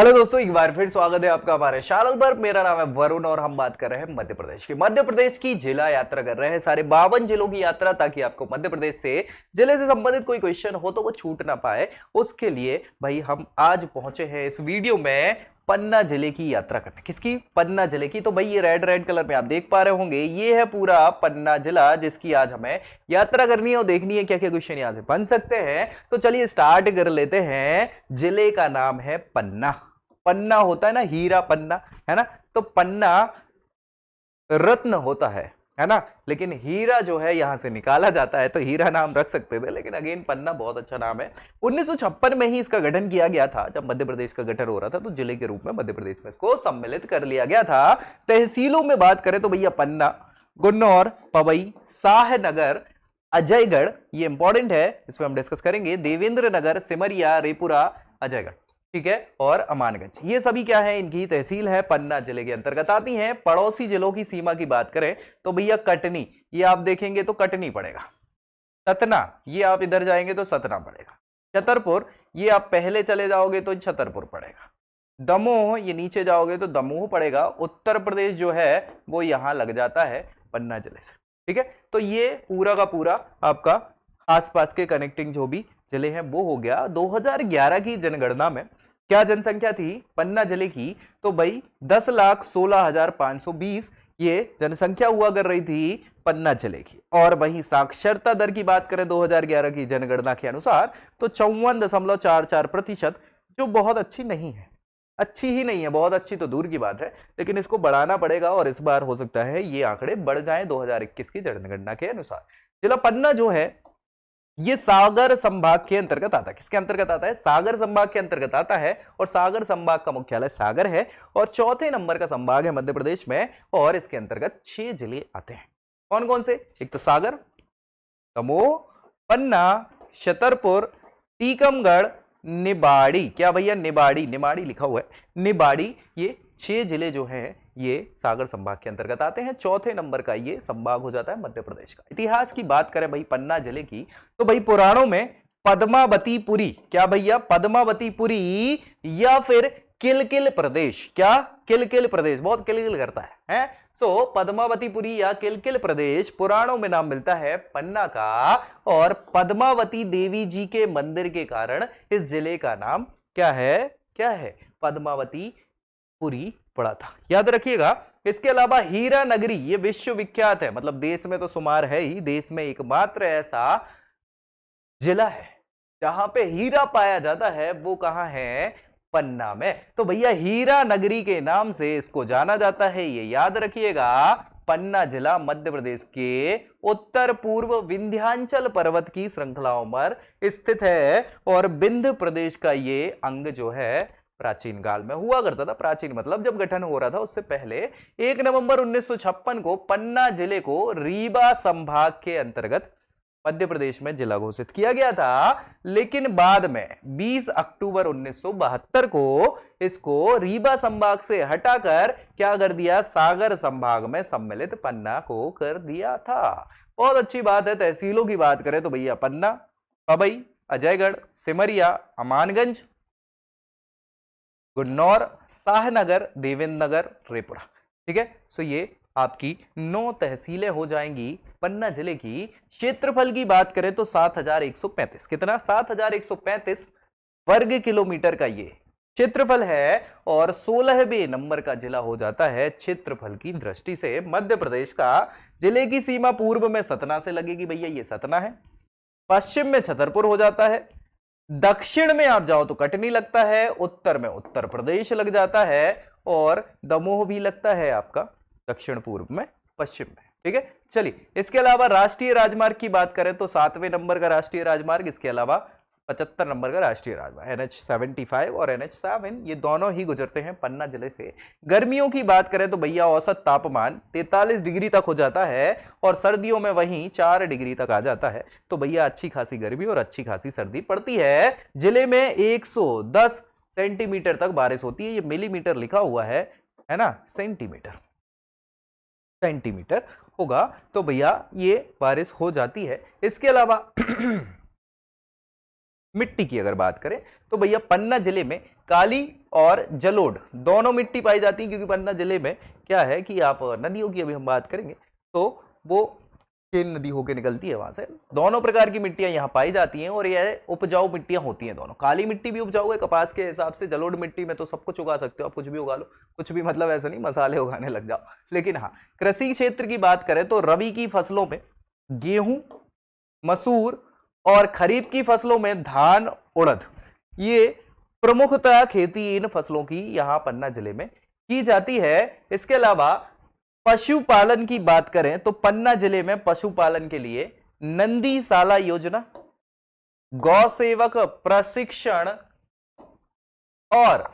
Hello दोस्तों, एक बार फिर स्वागत है आपका हमारे चैनल पर। मेरा नाम है वरुण और हम बात कर रहे हैं मध्य प्रदेश की। मध्य प्रदेश की जिला यात्रा कर रहे हैं, सारे 52 जिलों की यात्रा, ताकि आपको मध्य प्रदेश से जिले से संबंधित कोई क्वेश्चन हो तो वो छूट ना पाए। उसके लिए भाई हम आज पहुंचे हैं इस वीडियो में पन्ना जिले की यात्रा करने। किसकी? पन्ना जिले की। तो भाई ये रेड रेड कलर में आप देख पा रहे होंगे, ये है पूरा पन्ना जिला जिसकी आज हमें यात्रा करनी है और देखनी है क्या क्या क्वेश्चन यहां से बन सकते हैं। तो चलिए स्टार्ट कर लेते हैं। जिले का नाम है पन्ना। पन्ना होता है ना, हीरा पन्ना, है ना। तो पन्ना रत्न होता है ना। लेकिन हीरा जो है यहां से निकाला जाता है, तो हीरा नाम रख सकते थे, लेकिन अगेन पन्ना बहुत अच्छा नाम है। 1956 में ही इसका गठन किया गया था। जब मध्य प्रदेश का गठन हो रहा था तो जिले के रूप में मध्य प्रदेश में इसको सम्मिलित कर लिया गया था। तहसीलों में बात करें तो भैया पन्ना, गुन्नौर, पवई, शाहनगर, अजयगढ़, ये इंपॉर्टेंट है, इसमें हम डिस्कस करेंगे। देवेंद्र नगर, सिमरिया, रेपुरा, अजयगढ़, ठीक है, और अमानगंज, ये सभी क्या है, इनकी तहसील है, पन्ना जिले के अंतर्गत आती हैं। पड़ोसी जिलों की सीमा की बात करें तो भैया कटनी, ये आप देखेंगे तो कटनी पड़ेगा। सतना, ये आप इधर जाएंगे तो सतना पड़ेगा। छतरपुर, ये आप पहले चले जाओगे तो छतरपुर पड़ेगा। दमोह, ये नीचे जाओगे तो दमोह पड़ेगा। उत्तर प्रदेश जो है वो यहां लग जाता है पन्ना जिले से, ठीक है। तो ये पूरा का पूरा आपका आसपास के कनेक्टिंग जो भी जिले हैं वो हो गया। 2011 की जनगणना में क्या जनसंख्या थी पन्ना जिले की? तो भाई 10,16,520 ये जनसंख्या हुआ कर रही थी पन्ना जिले की। और वहीं साक्षरता दर की बात करें 2011 की जनगणना के अनुसार तो 54.44%, जो बहुत अच्छी नहीं है। अच्छी ही नहीं है, बहुत अच्छी तो दूर की बात है, लेकिन इसको बढ़ाना पड़ेगा और इस बार हो सकता है ये आंकड़े बढ़ जाएं 2021 की जनगणना के अनुसार। जिला पन्ना जो है ये सागर संभाग के अंतर्गत आता है। किसके अंतर्गत आता है? सागर संभाग के अंतर्गत आता है। और सागर संभाग का मुख्यालय सागर है और चौथे नंबर का संभाग है मध्य प्रदेश में। और इसके अंतर्गत 6 जिले आते हैं। कौन कौन से? एक तो सागर, दमोह, पन्ना, छतरपुर, टीकमगढ़, निबाड़ी। क्या भैया? निबाड़ी, निमाड़ी लिखा हुआ है, निबाड़ी। ये 6 जिले जो हैं ये सागर संभाग के अंतर्गत आते हैं। चौथे नंबर का ये संभाग हो जाता है मध्य प्रदेश का। इतिहास की बात करें भाई पन्ना जिले की तो भाई पुराणों में पद्मावतीपुरी, क्या भैया? पद्मावतीपुरी या फिर किलकिल प्रदेश। क्या? किलकिल प्रदेश, बहुत किलकिल करता है। सो पद्मावतीपुरी या किलकिल प्रदेश पुराणों में नाम मिलता है पन्ना का। और पद्मावती देवी जी के मंदिर के कारण इस जिले का नाम क्या है? क्या है? पद्मावती पुरी पड़ा था, याद रखिएगा। इसके अलावा हीरा नगरी, ये विश्वविख्यात है, मतलब देश में तो शुमार है ही, देश में एकमात्र ऐसा जिला है जहां पे हीरा पाया जाता है। वो कहां है? पन्ना में। तो भैया हीरा नगरी के नाम से इसको जाना जाता है, ये याद रखिएगा। पन्ना जिला मध्य प्रदेश के उत्तर पूर्व विंध्याचल पर्वत की श्रृंखलाओं पर स्थित है। और विंध्य प्रदेश का ये अंग जो है प्राचीन काल में हुआ करता था। प्राचीन मतलब जब गठन हो रहा था उससे पहले 1 नवंबर 1956 को पन्ना जिले को रीवा संभाग के अंतर्गत मध्य प्रदेश में जिला घोषित किया गया था। लेकिन बाद में 20 अक्टूबर 1972 को इसको रीवा संभाग से हटाकर क्या कर दिया? सागर संभाग में सम्मिलित पन्ना को कर दिया था। बहुत अच्छी बात है। तहसीलों की बात करें तो भैया पन्ना, पवई, अजयगढ़, सिमरिया, अमानगंज, गुन्नौर, शाहनगर, देवेंद्र नगर, रेपुरा, ठीक है। सो ये आपकी 9 तहसीलें हो जाएंगी पन्ना जिले की। क्षेत्रफल की बात करें तो 7,135, कितना? 7,135 वर्ग किलोमीटर का ये क्षेत्रफल है। और 16वें नंबर का जिला हो जाता है क्षेत्रफल की दृष्टि से मध्य प्रदेश का। जिले की सीमा पूर्व में सतना से लगेगी भैया, ये सतना है। पश्चिम में छतरपुर हो जाता है। दक्षिण में आप जाओ तो कटनी लगता है। उत्तर में उत्तर प्रदेश लग जाता है। और दमोह भी लगता है आपका दक्षिण पूर्व में, पश्चिम में, ठीक है। चलिए इसके अलावा राष्ट्रीय राजमार्ग की बात करें तो 7वें नंबर का राष्ट्रीय राजमार्ग, इसके अलावा 75 नंबर का राष्ट्रीय राजमार्ग NH75 और NH7, ये दोनों ही गुजरते हैं पन्ना जिले से। गर्मियों की बात करें तो भैया औसत तापमान 43 डिग्री तक हो जाता है और सर्दियों में वहीं 4 डिग्री तक आ जाता है। तो भैया अच्छी खासी गर्मी और अच्छी खासी सर्दी पड़ती है। जिले में 110 सेंटीमीटर तक बारिश होती है। ये मिलीमीटर लिखा हुआ है ना, सेंटीमीटर, सेंटीमीटर होगा। तो भैया ये बारिश हो जाती है। इसके अलावा मिट्टी की अगर बात करें तो भैया पन्ना जिले में काली और जलोढ़ दोनों मिट्टी पाई जाती है, क्योंकि पन्ना जिले में क्या है कि आप नदियों की अभी हम बात करेंगे तो वो केन नदी होकर निकलती है, वहां से दोनों प्रकार की मिट्टियां यहाँ पाई जाती हैं और यह उपजाऊ मिट्टियां होती हैं दोनों। काली मिट्टी भी उपजाऊ है कपास के हिसाब से, जलोढ़ मिट्टी में तो सब कुछ उगा सकते हो आप, कुछ भी उगा लो, कुछ भी मतलब ऐसा नहीं मसाले उगाने लग जाओ। लेकिन हाँ, कृषि क्षेत्र की बात करें तो रबी की फसलों में गेहूं, मसूर और खरीफ की फसलों में धान, उड़द, ये प्रमुखतः खेती इन फसलों की यहां पन्ना जिले में की जाती है। इसके अलावा पशुपालन की बात करें तो पन्ना जिले में पशुपालन के लिए नंदीशाला योजना, गौ सेवक प्रशिक्षण और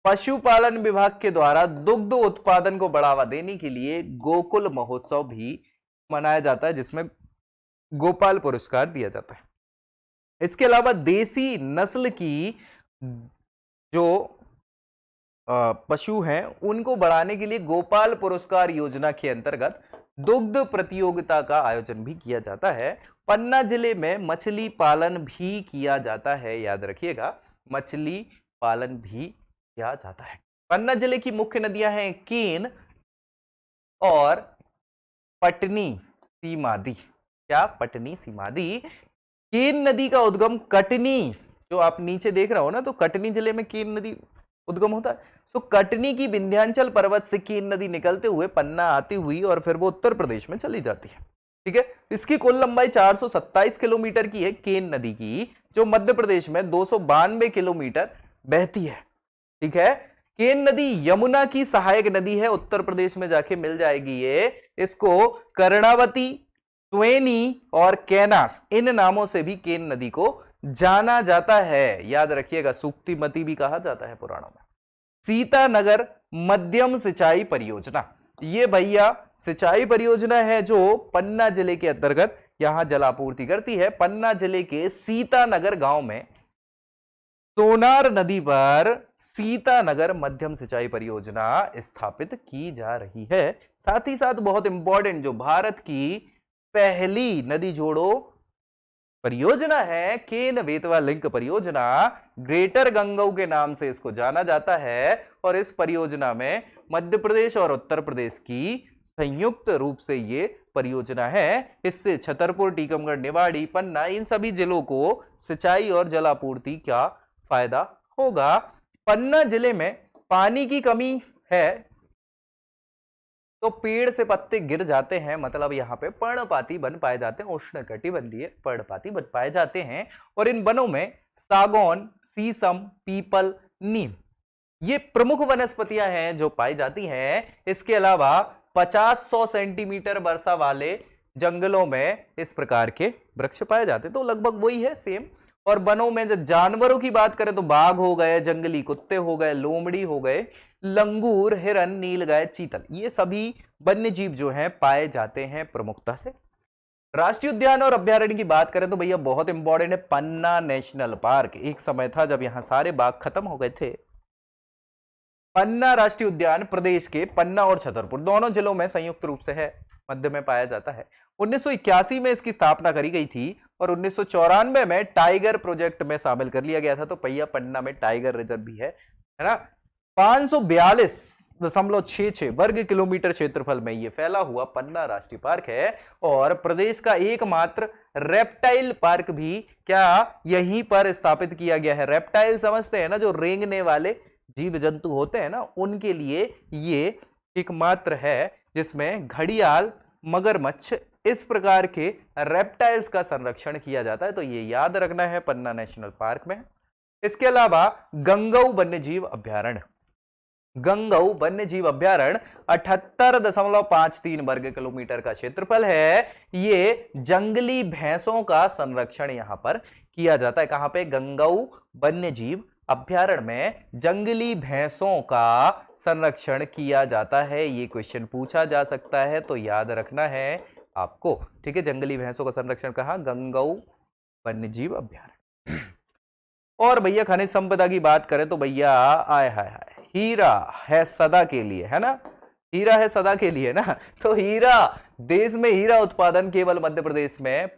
पशुपालन विभाग के द्वारा दुग्ध उत्पादन को बढ़ावा देने के लिए गोकुल महोत्सव भी मनाया जाता है, जिसमें गोपाल पुरस्कार दिया जाता है। इसके अलावा देसी नस्ल की जो पशु हैं उनको बढ़ाने के लिए गोपाल पुरस्कार योजना के अंतर्गत दुग्ध प्रतियोगिता का आयोजन भी किया जाता है। पन्ना जिले में मछली पालन भी किया जाता है, याद रखिएगा, मछली पालन भी किया जाता है। पन्ना जिले की मुख्य नदियां हैं केन और पटनी सीमादी। क्या? पटनी सीमादी। केन नदी का उद्गम कटनी, जो आप नीचे देख रहे हो ना, तो कटनी जिले में केन नदी उद्गम होता है। सो कटनी की विंध्याचल पर्वत से केन नदी निकलते हुए पन्ना आती हुई और फिर वो उत्तर प्रदेश में चली जाती है। ठीक है, इसकी कुल लंबाई 427 किलोमीटर की है केन नदी की, जो मध्य प्रदेश में 292 किलोमीटर बहती है। ठीक है, केन नदी यमुना की सहायक नदी है, उत्तर प्रदेश में जाके मिल जाएगी ये। इसको कर्णावती, त्वेनी और कैनास, इन नामों से भी केन नदी को जाना जाता है, याद रखिएगा। सूक्तिमती भी कहा जाता है पुराणों में। सीतानगर मध्यम सिंचाई परियोजना, ये भैया सिंचाई परियोजना है जो पन्ना जिले के अंतर्गत यहां जलापूर्ति करती है। पन्ना जिले के सीतानगर गांव में सोनार नदी पर सीतानगर मध्यम सिंचाई परियोजना स्थापित की जा रही है। साथ ही साथ बहुत इंपॉर्टेंट, जो भारत की पहली नदी जोड़ो परियोजना है, केन बेतवा लिंक परियोजना, ग्रेटर गंगऊ के नाम से इसको जाना जाता है। और इस परियोजना में मध्य प्रदेश और उत्तर प्रदेश की संयुक्त रूप से ये परियोजना है। इससे छतरपुर, टीकमगढ़, निवाड़ी, पन्ना, इन सभी जिलों को सिंचाई और जलापूर्ति का फायदा होगा। पन्ना जिले में पानी की कमी है तो पेड़ से पत्ते गिर जाते हैं, मतलब यहाँ पे पर्णपाती वन पाए जाते हैं, उष्णकटिबंधीय पर्णपाती वन पाए जाते हैं। और इन वनों में सागौन, शीशम, पीपल, नीम, ये प्रमुख वनस्पतियां हैं जो पाई जाती हैं। इसके अलावा 50-100 सेंटीमीटर वर्षा वाले जंगलों में इस प्रकार के वृक्ष पाए जाते हैं, तो लगभग वही है, सेम। और वनों में जब जानवरों की बात करें तो बाघ हो गए, जंगली कुत्ते हो गए, लोमड़ी हो गए, लंगूर, हिरन, नीलगाय, चीतल, ये सभी वन्य जीव जो हैं पाए जाते हैं प्रमुखता से। राष्ट्रीय उद्यान और अभ्यारण्य की बात करें तो भैया बहुत इंपॉर्टेंट है पन्ना नेशनल पार्क। एक समय था जब यहां सारे बाघ खत्म हो गए थे। पन्ना राष्ट्रीय उद्यान प्रदेश के पन्ना और छतरपुर दोनों जिलों में संयुक्त रूप से है, मध्य में पाया जाता है। 1981 में इसकी स्थापना करी गई थी और 1994 में टाइगर प्रोजेक्ट में शामिल कर लिया गया था। तो भैया पन्ना में टाइगर रिजर्व भी है ना। 542.66 वर्ग किलोमीटर क्षेत्रफल में यह फैला हुआ पन्ना राष्ट्रीय पार्क है और प्रदेश का एकमात्र रेप्टाइल पार्क भी क्या यहीं पर स्थापित किया गया है। रेप्टाइल समझते हैं ना, जो रेंगने वाले जीव जंतु होते हैं ना, उनके लिए ये एकमात्र है जिसमें घड़ियाल, मगरमच्छ, इस प्रकार के रेप्टाइल्स का संरक्षण किया जाता है। तो ये याद रखना है पन्ना नेशनल पार्क में। इसके अलावा गंगऊ वन्यजीव अभ्यारण्य, गंगऊ वन्यजीव अभ्यारण्य 78.53 वर्ग किलोमीटर का क्षेत्रफल है। ये जंगली भैंसों का संरक्षण यहां पर किया जाता है। कहां पे? गंगऊ वन्यजीव अभ्यारण्य में जंगली भैंसों का संरक्षण किया जाता है। ये क्वेश्चन पूछा जा सकता है, तो याद रखना है आपको। ठीक है, जंगली भैंसों का संरक्षण कहां? गंगऊ वन्यजीव अभ्यारण्य। और भैया खनिज संपदा की बात करें तो भैया आय हाय हाय, हीरा है सदा के लिए, है ना, हीरा है सदा के लिए ना। तो हीरा, देश में हीरा उत्पादन केवल मध्य प्रदेश में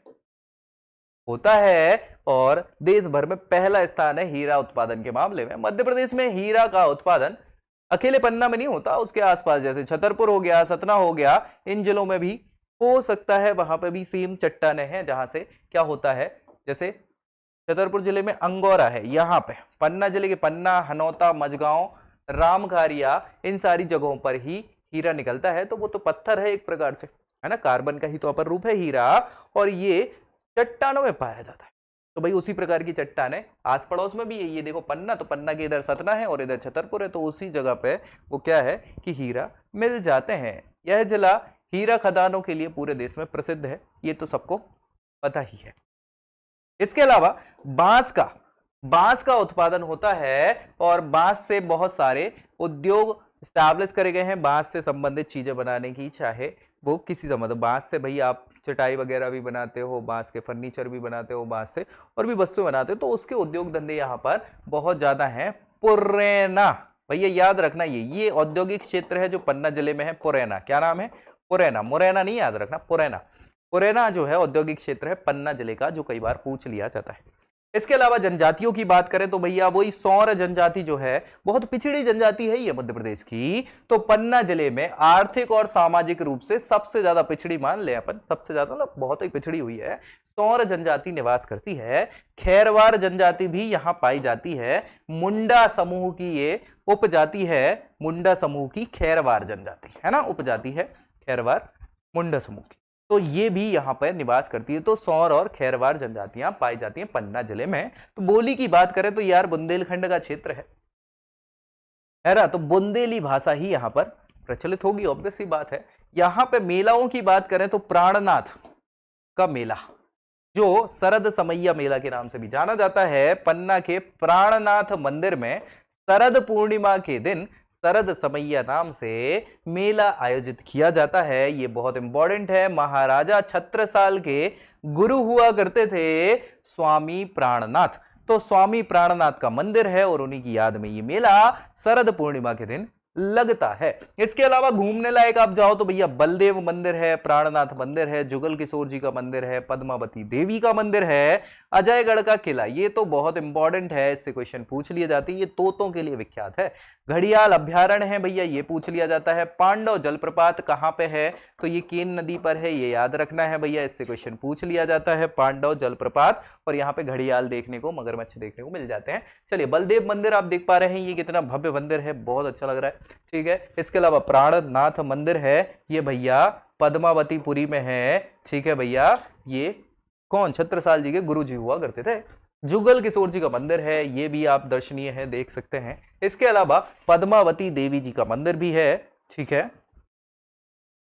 होता है और देश भर में पहला स्थान है हीरा उत्पादन के मामले में। मध्य प्रदेश में हीरा का उत्पादन अकेले पन्ना में नहीं होता, उसके आसपास जैसे छतरपुर हो गया, सतना हो गया, इन जिलों में भी हो सकता है, वहां पे भी सेम चट्टाने हैं जहां से क्या होता है, जैसे छतरपुर जिले में अंगौरा है, यहाँ पे पन्ना जिले के पन्ना, हनौता, मझगांव, रामखारिया, इन सारी जगहों पर ही हीरा निकलता है। तो वो तो पत्थर है एक प्रकार से, है ना, कार्बन का ही तो अपर रूप है हीरा, और ये चट्टानों में पाया जाता है। तो भाई उसी प्रकार की चट्टानें आस पड़ोस में भी है। ये देखो पन्ना, तो पन्ना के इधर सतना है और इधर छतरपुर है, तो उसी जगह पे वो क्या है कि हीरा मिल जाते हैं। यह जिला हीरा खदानों के लिए पूरे देश में प्रसिद्ध है, ये तो सबको पता ही है। इसके अलावा बांस का उत्पादन होता है और बांस से बहुत सारे उद्योग स्टैब्लिश करे गए हैं, बांस से संबंधित चीजें बनाने की, चाहे वो किसी मतलब बांस से भाई आप चटाई वगैरह भी बनाते हो, बांस के फर्नीचर भी बनाते हो, बांस से और भी वस्तु बनाते हो, तो उसके उद्योग धंधे यहाँ पर बहुत ज्यादा हैं। पुरैना, भैया याद रखना, ये औद्योगिक क्षेत्र है जो पन्ना जिले में है। पुरैना, क्या नाम है? पुरैना, मुरैना नहीं याद रखना, पुरैना। पुरैना जो है औद्योगिक क्षेत्र है पन्ना जिले का, जो कई बार पूछ लिया जाता है। इसके अलावा जनजातियों की बात करें तो भैया वही सौर जनजाति जो है बहुत पिछड़ी जनजाति है ये मध्य प्रदेश की। तो पन्ना जिले में आर्थिक और सामाजिक रूप से सबसे ज्यादा पिछड़ी मान ले अपन, सबसे ज्यादा मतलब बहुत ही पिछड़ी हुई है, सौर जनजाति निवास करती है। खैरवार जनजाति भी यहां पाई जाती है। मुंडा समूह की ये उपजाति है, मुंडा समूह की खैरवार जनजाति है ना, उपजाति है खैरवार मुंडा समूह की, तो ये भी यहां पर निवास करती है। तो सौर और खैरवार जनजातियां पाई जाती हैं पन्ना जिले में। तो बोली की बात करें तो यार बुंदेलखंड का क्षेत्र है ना, तो बुंदेली भाषा ही यहां पर प्रचलित होगी, ऑब्वियस सी बात है। यहां पे मेलाओं की बात करें तो प्राणनाथ का मेला, जो शरद समैया मेला के नाम से भी जाना जाता है, पन्ना के प्राणनाथ मंदिर में शरद पूर्णिमा के दिन शरद समैया नाम से मेला आयोजित किया जाता है। ये बहुत इंपॉर्टेंट है। महाराजा छत्रसाल के गुरु हुआ करते थे स्वामी प्राणनाथ, तो स्वामी प्राणनाथ का मंदिर है और उन्हीं की याद में ये मेला शरद पूर्णिमा के दिन लगता है। इसके अलावा घूमने लायक आप जाओ तो भैया बलदेव मंदिर है, प्राणनाथ मंदिर है, जुगल किशोर जी का मंदिर है, पद्मावती देवी का मंदिर है, अजयगढ़ का किला, ये तो बहुत इंपॉर्टेंट है, इससे क्वेश्चन पूछ लिया जाती है। ये तोतों के लिए विख्यात है। घड़ियाल अभ्यारण्य है भैया, ये पूछ लिया जाता है। पांडव जलप्रपात कहां पे है? तो ये केन नदी पर है, ये याद रखना है भैया, इससे क्वेश्चन पूछ लिया जाता है, पांडव जलप्रपात। और यहाँ पे घड़ियाल देखने को, मगरमच्छ देखने को मिल जाते हैं। चलिए बलदेव मंदिर आप देख पा रहे हैं, ये कितना भव्य मंदिर है, बहुत अच्छा लग रहा है, ठीक है। इसके अलावा प्राणनाथ मंदिर है, ये भैया पद्मावतीपुरी में है, ठीक है भैया। ये कौन? छत्रसाल जी के गुरु जी हुआ करते थे। जुगल किशोर जी का मंदिर है, ये भी आप दर्शनीय है, देख सकते हैं। इसके अलावा पद्मावती देवी जी का मंदिर भी है, ठीक है।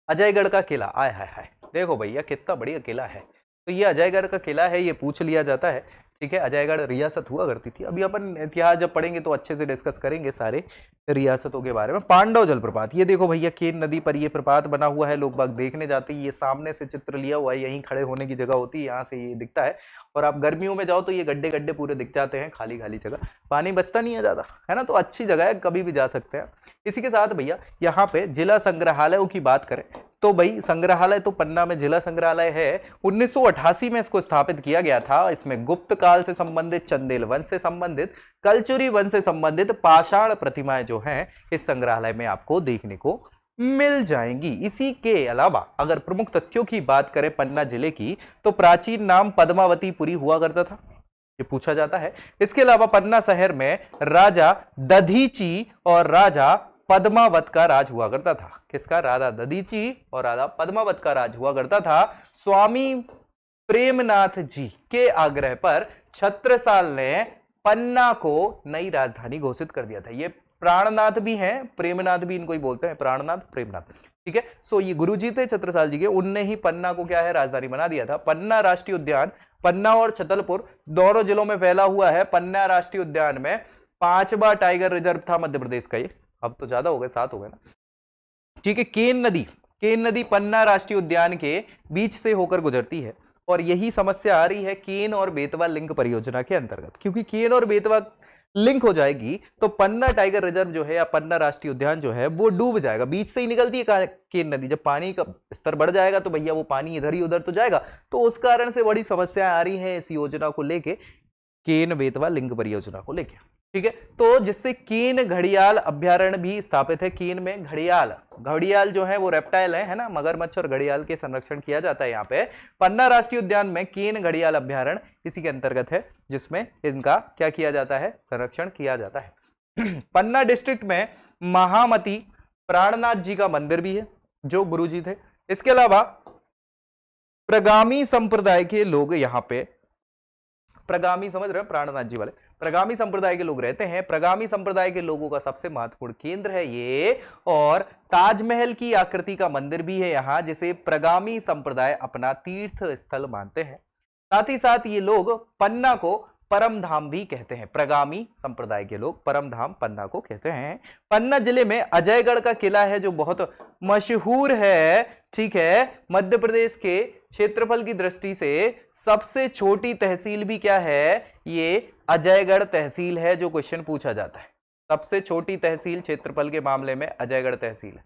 अजयगढ़ का किला, आय हाय हाय, देखो भैया कितना बढ़िया किला है। तो ये अजयगढ़ का किला है, ये पूछ लिया जाता है, ठीक है। अजयगढ़ रियासत हुआ करती थी। अभी अपन इतिहास जब पढ़ेंगे तो अच्छे से डिस्कस करेंगे सारे रियासतों के बारे में। पांडव जलप्रपात, ये देखो भैया केन नदी पर ये प्रपात बना हुआ है, लोग बाग देखने जाते हैं। ये सामने से चित्र लिया हुआ है, यहीं खड़े होने की जगह होती है, यहाँ से ये दिखता है। और आप गर्मियों में जाओ तो ये गड्ढे गड्ढे पूरे दिख जाते हैं, खाली खाली जगह, पानी बचता नहीं है ज्यादा, है ना। तो अच्छी जगह है, कभी भी जा सकते हैं। इसी के साथ भैया यहाँ पे जिला संग्रहालयों की बात करें तो भाई संग्रहालय तो पन्ना में जिला संग्रहालय है। 1988 में इसको स्थापित किया गया था। इसमें गुप्त काल से संबंधित, चंदेल वंश से संबंधित, कलचुरी वंश से संबंधित पाषाण प्रतिमाएं जो हैं इस संग्रहालय में आपको देखने को मिल जाएंगी। इसी के अलावा अगर प्रमुख तथ्यों की बात करें पन्ना जिले की, तो प्राचीन नाम पद्मावतीपुरी हुआ करता था, ये पूछा जाता है। इसके अलावा पन्ना शहर में राजा दधीची और राजा पद्मावत का राज हुआ करता था। किसका? राजा दधीची और राजा पद्मावत का राज हुआ करता था। स्वामी प्रेमनाथ जी के आग्रह पर छत्रसाल ने पन्ना को नई राजधानी घोषित कर दिया था। ये प्राणनाथ भी हैं, प्रेमनाथ भी इनको ही बोलते हैं, प्राणनाथ प्रेमनाथ, ठीक है। सो ये गुरुजी थे छत्रसाल जी के, उनने ही पन्ना को क्या है राजधानी बना दिया था। पन्ना राष्ट्रीय उद्यान पन्ना और छतरपुर दोनों जिलों में फैला हुआ है। पन्ना राष्ट्रीय उद्यान में 5वां टाइगर रिजर्व था मध्य प्रदेश का, ये अब तो ज्यादा हो गए, 7 हो गए ना, ठीक है। केन नदी पन्ना राष्ट्रीय उद्यान के बीच से होकर गुजरती है और यही समस्या आ रही है केन और बेतवा लिंक परियोजना के अंतर्गत, क्योंकि केन और बेतवा लिंक हो जाएगी तो पन्ना टाइगर रिजर्व जो है या पन्ना राष्ट्रीय उद्यान जो है वो डूब जाएगा। बीच से ही निकलती है केन नदी, जब पानी का स्तर बढ़ जाएगा तो भैया वो पानी इधर ही उधर तो जाएगा। तो उस कारण से बड़ी समस्याएं आ रही हैं इस योजना को लेके, केन बेतवा लिंक परियोजना को लेके। ठीक है, तो जिससे केन घड़ियाल अभ्यारण्य भी स्थापित है। केन में घड़ियाल, घड़ियाल जो है वो रेप्टाइल है ना, मगरमच्छ और घड़ियाल के संरक्षण किया जाता है यहाँ पे। पन्ना राष्ट्रीय उद्यान में केन घड़ियाल अभ्यारण्य इसी के अंतर्गत है, जिसमें इनका क्या किया जाता है, संरक्षण किया जाता है। पन्ना डिस्ट्रिक्ट में महामती प्राणनाथ जी का मंदिर भी है जो गुरुजी थे। इसके अलावा प्रगामी संप्रदाय के लोग यहाँ पे, प्रगामी समझ रहे हैं, प्राणनाथ जी वाले, प्रगामी संप्रदाय के लोग रहते हैं। प्रगामी संप्रदाय के लोगों का सबसे महत्वपूर्ण केंद्र है ये, और ताजमहल की आकृति का मंदिर भी है यहां, जिसे प्रगामी संप्रदाय अपना तीर्थ स्थल मानते हैं। साथ ही साथ ये लोग पन्ना को परम धाम भी कहते हैं। प्रगामी संप्रदाय के लोग परम धाम पन्ना को कहते हैं। पन्ना जिले में अजयगढ़ का किला है जो बहुत मशहूर है। ठीक है, मध्य प्रदेश के क्षेत्रफल की दृष्टि से सबसे छोटी तहसील भी क्या है, ये अजयगढ़ तहसील है, जो क्वेश्चन पूछा जाता है। सबसे छोटी तहसील क्षेत्रफल के मामले में अजयगढ़ तहसील है।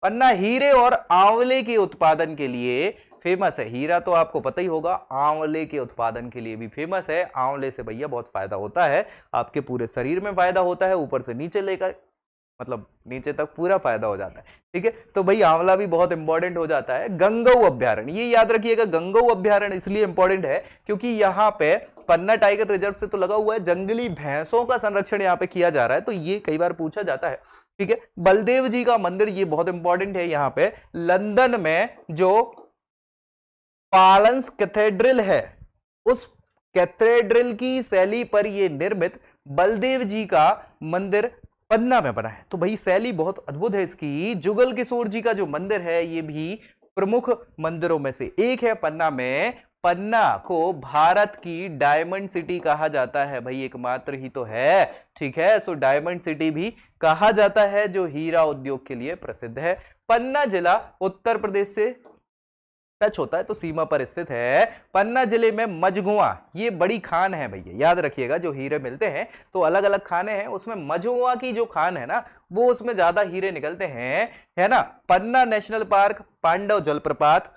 पन्ना हीरे और आंवले के उत्पादन के लिए फेमस है। हीरा तो आपको पता ही होगा, आंवले के उत्पादन के लिए भी फेमस है। आंवले से भैया बहुत फायदा होता है, आपके पूरे शरीर में फायदा होता है, ऊपर से नीचे लेकर मतलब नीचे तक पूरा फायदा हो जाता है। ठीक है, तो भाई आंवला भी बहुत इंपॉर्टेंट हो जाता है। गंगऊ अभ्यारण्य, ये याद रखिएगा, गंगऊ अभ्यारण्य इसलिए इंपॉर्टेंट है क्योंकि यहाँ पे पन्ना टाइगर रिजर्व से तो लगा हुआ है, जंगली भैंसों का संरक्षण यहाँ पे किया जा रहा है, तो ये कई बार पूछा जाता है। ठीक है, बलदेव जी का मंदिर, ये बहुत इंपॉर्टेंट है। यहाँ पे लंदन में जो पालंस कैथेड्रल है, उस कैथेड्रल की शैली पर यह निर्मित बलदेव जी का मंदिर पन्ना में बना है। तो भाई शैली बहुत अद्भुत है इसकी। जुगल किशोर जी का जो मंदिर है ये भी प्रमुख मंदिरों में से एक है पन्ना में। पन्ना को भारत की डायमंड सिटी कहा जाता है, भाई एकमात्र ही तो है। ठीक है, सो डायमंड सिटी भी कहा जाता है, जो हीरा उद्योग के लिए प्रसिद्ध है। पन्ना जिला उत्तर प्रदेश से टच होता है तो सीमा पर स्थित है। पन्ना जिले में मझगुआ, ये बड़ी खान है भैया, याद रखिएगा। जो हीरे मिलते हैं तो अलग अलग खाने हैं, उसमें मझगुआ की जो खान है ना, वो उसमें ज्यादा हीरे निकलते हैं, है ना। पन्ना नेशनल पार्क, पांडव जलप्रपात,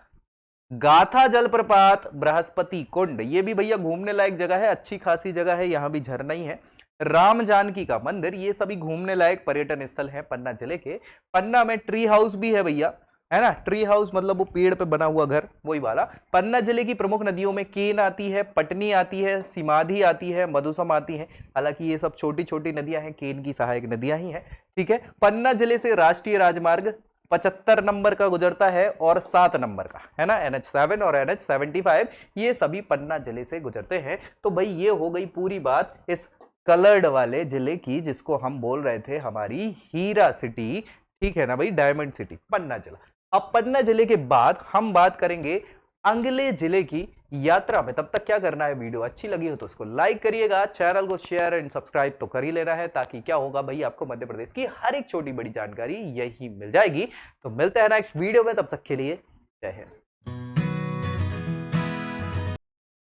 गाथा जलप्रपात, बृहस्पति कुंड, ये भी भैया घूमने लायक जगह है, अच्छी खासी जगह है, यहां भी झरना ही है। राम जानकी का मंदिर, ये सभी घूमने लायक पर्यटन स्थल है पन्ना जिले के। पन्ना में ट्री हाउस भी है भैया, है ना। ट्री हाउस मतलब वो पेड़ पे बना हुआ घर, वही वाला। पन्ना जिले की प्रमुख नदियों में केन आती है, पटनी आती है, सिमाधी आती है, मधुसम आती है। हालांकि ये सब छोटी छोटी नदियां हैं, केन की सहायक नदियां ही हैं। ठीक है, पन्ना जिले से राष्ट्रीय राजमार्ग 75 नंबर का गुजरता है और 7 नंबर का, है ना, NH7 और NH75, ये सभी पन्ना जिले से गुजरते हैं। तो भाई ये हो गई पूरी बात इस कलर्ड वाले जिले की, जिसको हम बोल रहे थे हमारी हीरा सिटी। ठीक है ना भाई, डायमंड सिटी पन्ना जिला। अब पन्ना जिले के बाद हम बात करेंगे अगले जिले की यात्रा में। तब तक क्या करना है, वीडियो अच्छी लगी हो तो उसको लाइक करिएगा, चैनल को शेयर एंड सब्सक्राइब तो कर ही लेना है, ताकि क्या होगा भाई, आपको मध्य प्रदेश की हर एक छोटी बड़ी जानकारी यही मिल जाएगी। तो मिलते हैं नेक्स्ट वीडियो में, तब तक के लिए जय हिंद।